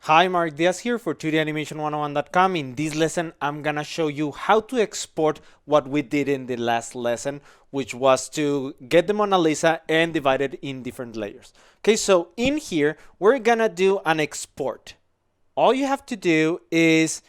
Hi, Mark Diaz here for 2danimation101.com. In this lesson, I'm gonna show you how to export what we did in the last lesson, which was to get the Mona Lisa and divide it in different layers. Okay, so in here, we're gonna do an export. All you have to do is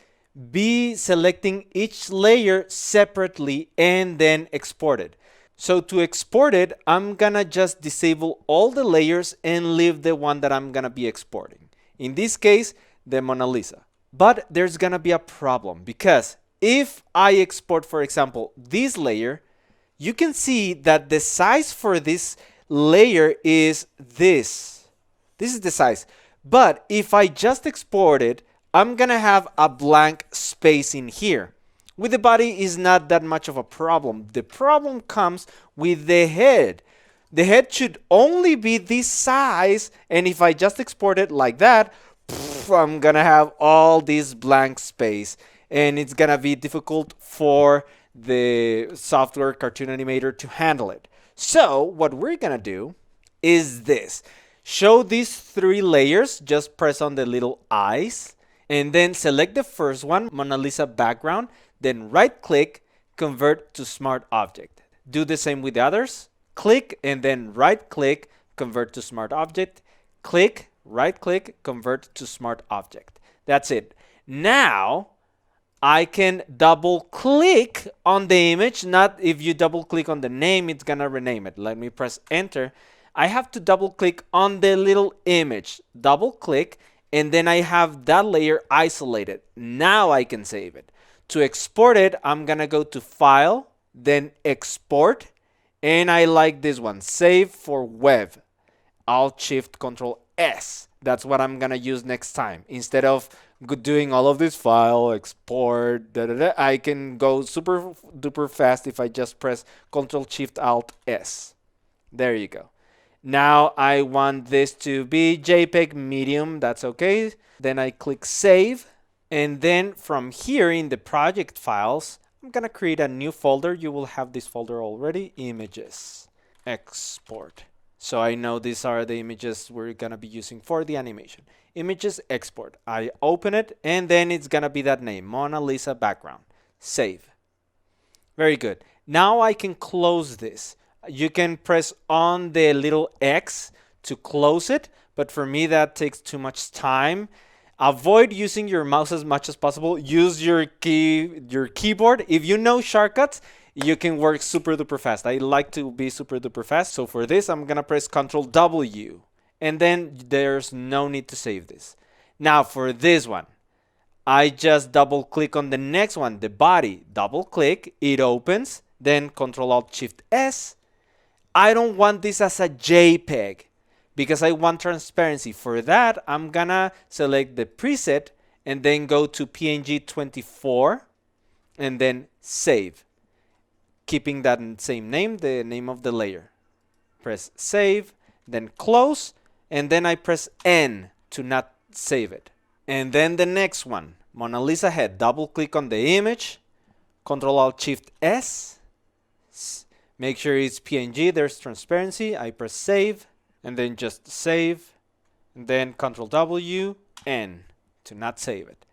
be selecting each layer separately and then export it. So to export it, I'm gonna just disable all the layers and leave the one that I'm gonna be exporting. In this case, the Mona Lisa. But there's gonna be a problem because if I export, for example, this layer, you can see that the size for this layer is this. This is the size. But if I just export it, I'm gonna have a blank space in here. With the body is not that much of a problem. The problem comes with the head. The head should only be this size, and if I just export it like that, I'm gonna have all this blank space, and it's gonna be difficult for the software Cartoon Animator to handle it. So what we're gonna do is this. Show these three layers, just press on the little eyes, and then select the first one, Mona Lisa background, then right click, convert to smart object. Do the same with the others. Click and then right click, convert to smart object. Click, right click, convert to smart object. That's it. Now I can double click on the image. Not if you double click on the name, it's gonna rename it. Let me press enter. I have to double click on the little image. Double click and then I have that layer isolated. Now I can save it. To export it, I'm gonna go to File, then Export. And I like this one, Save for Web. Alt-Shift-Control-S. That's what I'm gonna use next time. Instead of doing all of this file, export, I can go super duper fast if I just press Control-Shift-Alt-S. There you go. Now I want this to be JPEG medium. That's okay. Then I click Save. And then from here in the project files, I'm gonna create a new folder. You will have this folder already, Images, Export. So I know these are the images we're gonna be using for the animation. Images, Export. I open it and then it's gonna be that name, Mona Lisa background. Save. Very good. Now I can close this. You can press on the little X to close it, but for me that takes too much time. Avoid using your mouse as much as possible. Use your keyboard. If you know shortcuts, you can work super duper fast. I like to be super duper fast. So for this, I'm gonna press Ctrl W, and then there's no need to save this. Now for this one, I just double click on the next one, the body. Double click, it opens. Then Ctrl Alt Shift S. I don't want this as a JPEG, because I want transparency. For that, I'm gonna select the preset and then go to PNG 24 and then save. Keeping that same name, the name of the layer. Press save, then close, and then I press N to not save it. And then the next one, Mona Lisa head. Double click on the image, Ctrl Alt Shift S. Make sure it's PNG, there's transparency. I press save. And then just save, and then Ctrl W, N to not save it.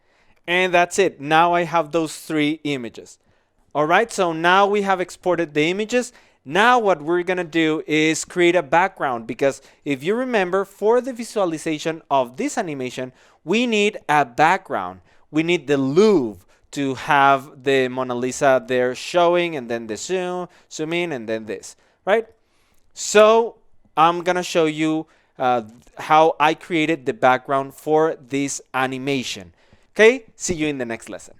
And that's it. Now I have those three images. All right, so now we have exported the images. Now what we're gonna do is create a background, because if you remember, for the visualization of this animation, we need a background. We need the Louvre to have the Mona Lisa there showing, and then the zoom in, and then this, right? So I'm gonna show you how I created the background for this animation. Okay, see you in the next lesson.